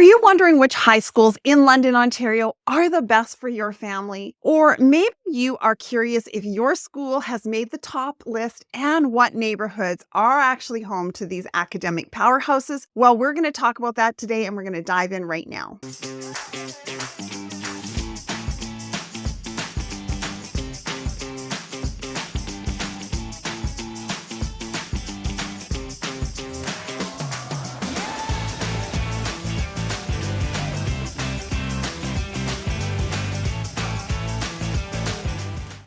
you wondering which high schools in London, Ontario are the best for your family? Or maybe you are curious if your school has made the top list and what neighborhoods are actually home to these academic powerhouses? Well, we're going to talk about that today and we're going to dive in right now.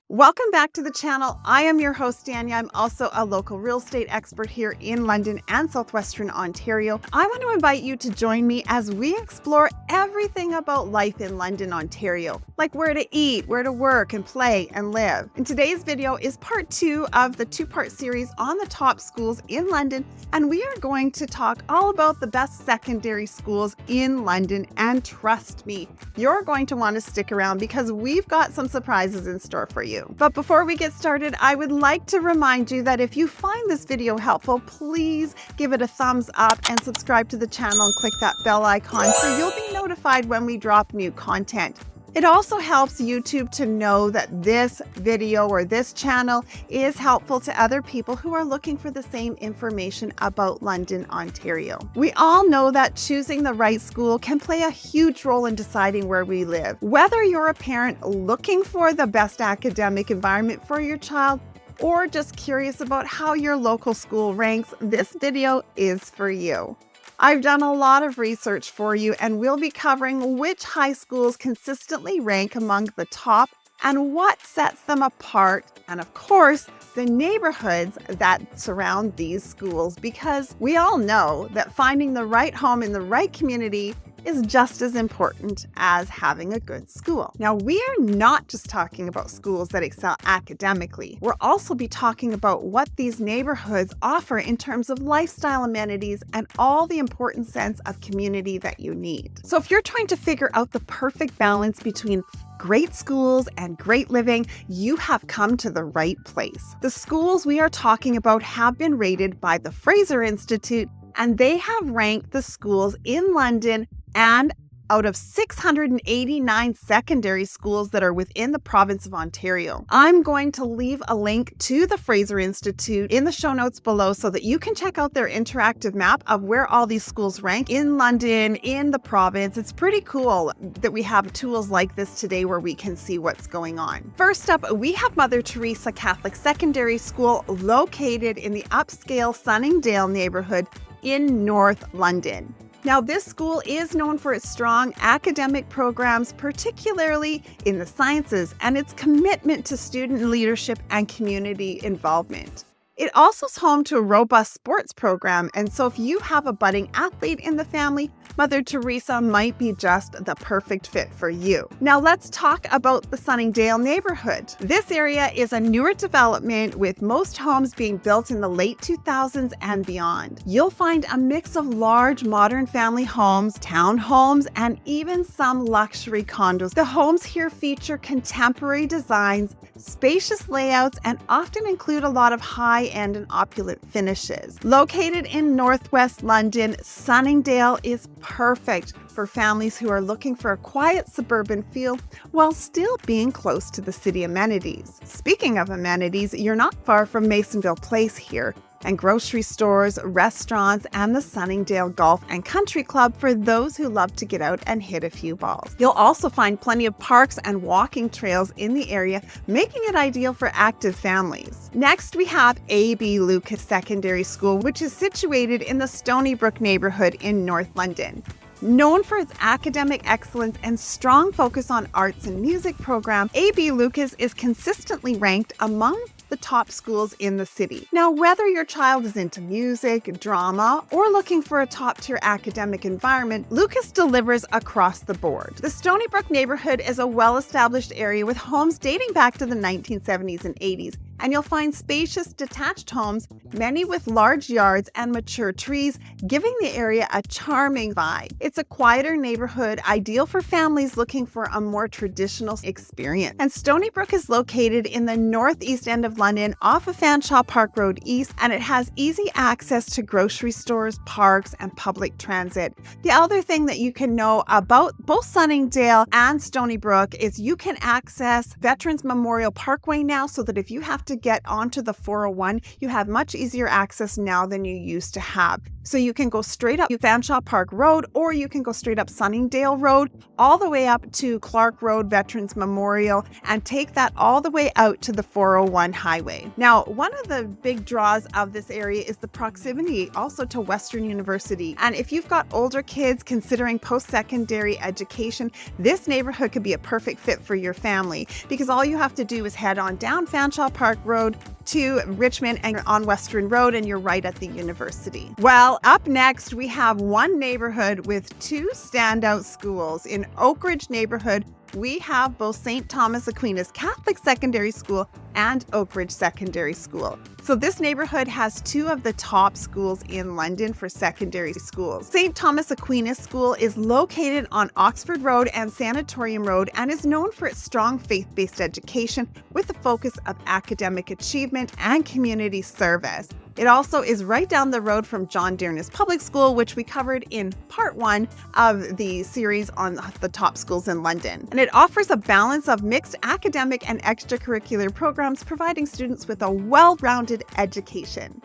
Welcome back to the channel. I am your host, Dania. I'm also a local real estate expert here in London and Southwestern Ontario. I want to invite you to join me as we explore everything about life in London, Ontario, like where to eat, where to work and play and live. And today's video is part 2 of the 2-part series on the top schools in London. And we are going to talk all about the best secondary schools in London. And trust me, you're going to want to stick around because we've got some surprises in store for you. But before we get started, I would like to remind you that if you find this video helpful, please give it a thumbs up and subscribe to the channel and click that bell icon so you'll be notified when we drop new content. It also helps YouTube to know that this video or this channel is helpful to other people who are looking for the same information about London, Ontario. We all know that choosing the right school can play a huge role in deciding where we live. Whether you're a parent looking for the best academic environment for your child or just curious about how your local school ranks, this video is for you. I've done a lot of research for you and we'll be covering which high schools consistently rank among the top and what sets them apart, and of course, the neighborhoods that surround these schools, because we all know that finding the right home in the right community is just as important as having a good school. Now, we are not just talking about schools that excel academically. We'll also be talking about what these neighborhoods offer in terms of lifestyle amenities and all the important sense of community that you need. So if you're trying to figure out the perfect balance between great schools and great living, you have come to the right place. The schools we are talking about have been rated by the Fraser Institute, and they have ranked the schools in London and out of 689 secondary schools that are within the province of Ontario. I'm going to leave a link to the Fraser Institute in the show notes below so that you can check out their interactive map of where all these schools rank in London, in the province. It's pretty cool that we have tools like this today where we can see what's going on. First up, we have Mother Teresa Catholic Secondary School located in the upscale Sunningdale neighborhood in North London. Now, this school is known for its strong academic programs, particularly in the sciences, and its commitment to student leadership and community involvement. It also is home to a robust sports program, and so if you have a budding athlete in the family, Mother Teresa might be just the perfect fit for you. Now let's talk about the Sunningdale neighborhood. This area is a newer development with most homes being built in the late 2000s and beyond. You'll find a mix of large modern family homes, townhomes, and even some luxury condos. The homes here feature contemporary designs, spacious layouts, and often include a lot of high-end and opulent finishes. Located in northwest London, Sunningdale is perfect for families who are looking for a quiet suburban feel while still being close to the city amenities. Speaking of amenities, you're not far from Masonville Place here, and grocery stores, restaurants, and the Sunningdale Golf and Country Club for those who love to get out and hit a few balls. You'll also find plenty of parks and walking trails in the area, making it ideal for active families. Next, we have A.B. Lucas Secondary School, which is situated in the Stony Brook neighborhood in North London. Known for its academic excellence and strong focus on arts and music program, A.B. Lucas is consistently ranked among the top schools in the city. Now, whether your child is into music, drama, or looking for a top-tier academic environment, Lucas delivers across the board. The Stony Brook neighborhood is a well-established area with homes dating back to the 1970s and 80s, And you'll find spacious detached homes, many with large yards and mature trees, giving the area a charming vibe. It's a quieter neighborhood, ideal for families looking for a more traditional experience. And Stony Brook is located in the northeast end of London off of Fanshawe Park Road East, and it has easy access to grocery stores, parks, and public transit. The other thing that you can know about both Sunningdale and Stony Brook is you can access Veterans Memorial Parkway now, so that if you have to get onto the 401, you have much easier access now than you used to have. So you can go straight up Fanshawe Park Road, or you can go straight up Sunningdale Road, all the way up to Clark Road Veterans Memorial, and take that all the way out to the 401 highway. Now, one of the big draws of this area is the proximity also to Western University. And if you've got older kids considering post-secondary education, this neighborhood could be a perfect fit for your family, because all you have to do is head on down Fanshawe Park Road to Richmond and you're on Western Road and you're right at the university. Well, up next, we have one neighborhood with two standout schools. In Oak Ridge neighborhood, we have both St. Thomas Aquinas Catholic Secondary School and Oak Ridge Secondary School. So this neighborhood has two of the top schools in London for secondary schools. St. Thomas Aquinas School is located on Oxford Road and Sanatorium Road and is known for its strong faith-based education with a focus of academic achievement and community service. It also is right down the road from John Dearness Public School, which we covered in part 1 of the series on the top schools in London. And it offers a balance of mixed academic and extracurricular programs, providing students with a well-rounded education.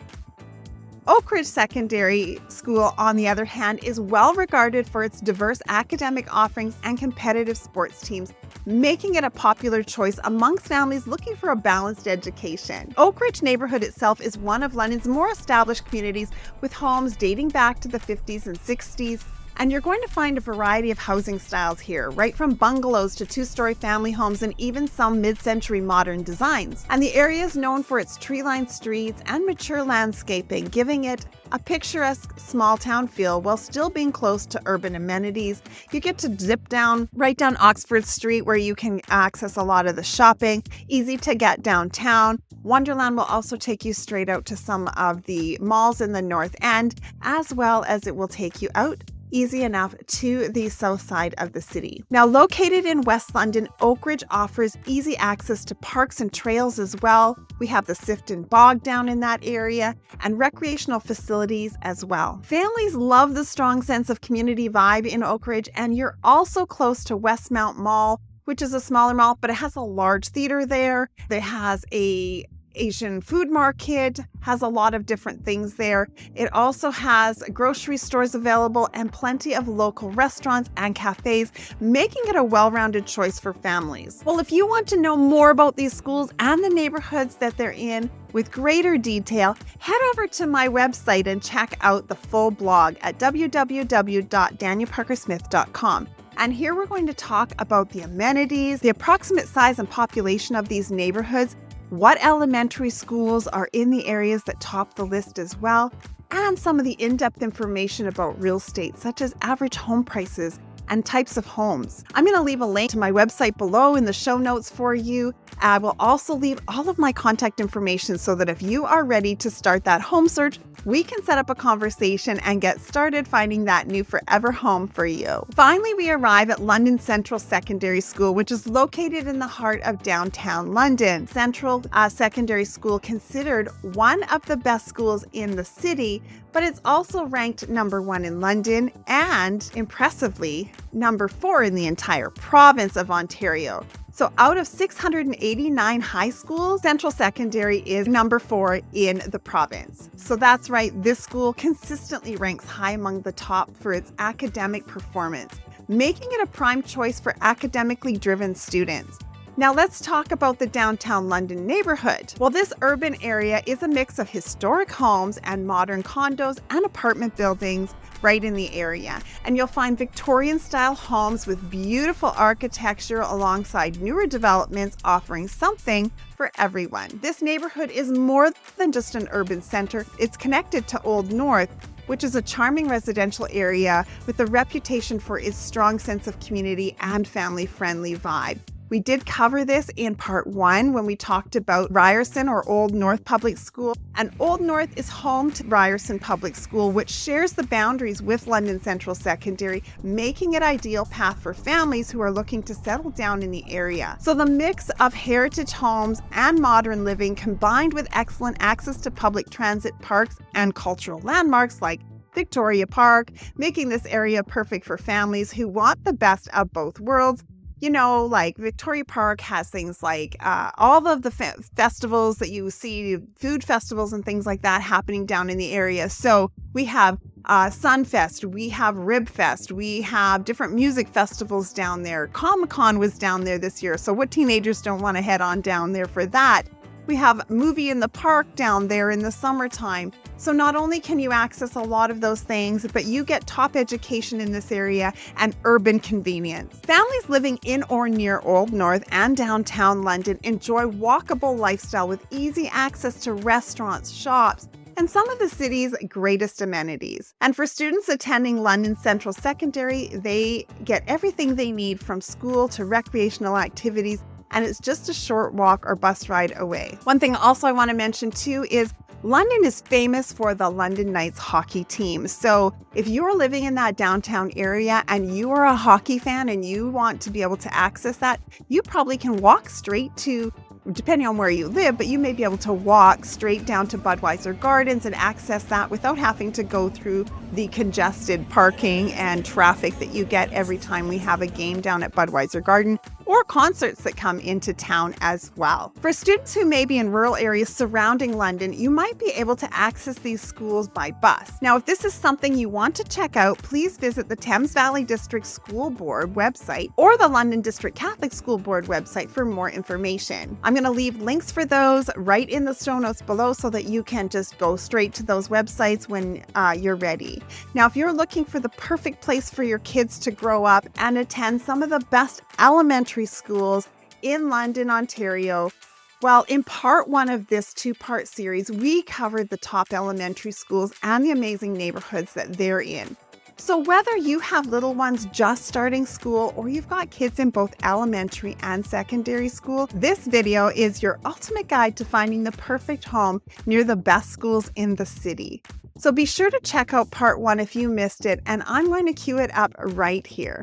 Oak Ridge Secondary School, on the other hand, is well regarded for its diverse academic offerings and competitive sports teams, making it a popular choice amongst families looking for a balanced education. Oak Ridge neighborhood itself is one of London's more established communities, with homes dating back to the 50s and 60s. And you're going to find a variety of housing styles here, right from bungalows to two-story family homes and even some mid-century modern designs. And the area is known for its tree-lined streets and mature landscaping, giving it a picturesque small-town feel while still being close to urban amenities. You get to zip down right down Oxford Street, where you can access a lot of the shopping, easy to get downtown. Wonderland will also take you straight out to some of the malls in the North End, as well as it will take you out easy enough to the south side of the city. Now, located in West London, Oak Ridge offers easy access to parks and trails as well. We have the Sifton Bog down in that area and recreational facilities as well. Families love the strong sense of community vibe in Oak Ridge, and you're also close to Westmount Mall, which is a smaller mall, but it has a large theater there. It has a Asian food market, has a lot of different things there. It also has grocery stores available and plenty of local restaurants and cafes, making it a well-rounded choice for families. Well, if you want to know more about these schools and the neighborhoods that they're in with greater detail, head over to my website and check out the full blog at www.danielparkersmith.com. And here we're going to talk about the amenities, the approximate size and population of these neighborhoods, what elementary schools are in the areas that top the list as well, and some of the in-depth information about real estate, such as average home prices and types of homes. I'm going to leave a link to my website below in the show notes for you. I will also leave all of my contact information so that if you are ready to start that home search, we can set up a conversation and get started finding that new forever home for you. Finally, we arrive at London Central Secondary School, which is located in the heart of downtown London. Central Secondary School, considered one of the best schools in the city, but it's also ranked number 1 in London and, impressively, number 4 in the entire province of Ontario. So out of 689 high schools, Central Secondary is number 4 in the province. So that's right, this school consistently ranks high among the top for its academic performance, making it a prime choice for academically driven students. Now let's talk about the downtown London neighborhood. Well, this urban area is a mix of historic homes and modern condos and apartment buildings right in the area. And you'll find Victorian-style homes with beautiful architecture alongside newer developments offering something for everyone. This neighborhood is more than just an urban center. It's connected to Old North, which is a charming residential area with a reputation for its strong sense of community and family-friendly vibe. We did cover this in part 1 when we talked about Ryerson or Old North Public School. And Old North is home to Ryerson Public School, which shares the boundaries with London Central Secondary, making it ideal path for families who are looking to settle down in the area. So the mix of heritage homes and modern living combined with excellent access to public transit, parks, and cultural landmarks like Victoria Park, making this area perfect for families who want the best of both worlds. You know, like Victoria Park has things like all of the festivals that you see, food festivals and things like that happening down in the area. So we have Sunfest, we have Ribfest, we have different music festivals down there. Comic-Con was down there this year. So what teenagers don't want to head on down there for that? We have Movie in the Park down there in the summertime. So not only can you access a lot of those things, but you get top education in this area and urban convenience. Families living in or near Old North and downtown London enjoy walkable lifestyle with easy access to restaurants, shops, and some of the city's greatest amenities. And for students attending London Central Secondary, they get everything they need from school to recreational activities, and it's just a short walk or bus ride away. One thing also I want to mention too is London is famous for the London Knights hockey team. So if you're living in that downtown area and you are a hockey fan and you want to be able to access that, you probably can walk straight to, depending on where you live, but you may be able to walk straight down to Budweiser Gardens and access that without having to go through the congested parking and traffic that you get every time we have a game down at Budweiser Garden or concerts that come into town as well. For students who may be in rural areas surrounding London, you might be able to access these schools by bus. Now, if this is something you want to check out, please visit the Thames Valley District School Board website or the London District Catholic School Board website for more information. I'm going to leave links for those right in the show notes below so that you can just go straight to those websites when you're ready. Now, if you're looking for the perfect place for your kids to grow up and attend some of the best elementary schools in London, Ontario, well, in part 1 of this 2-part series, we covered the top elementary schools and the amazing neighborhoods that they're in. So whether you have little ones just starting school or you've got kids in both elementary and secondary school, this video is your ultimate guide to finding the perfect home near the best schools in the city. So be sure to check out part 1 if you missed it, and I'm going to cue it up right here.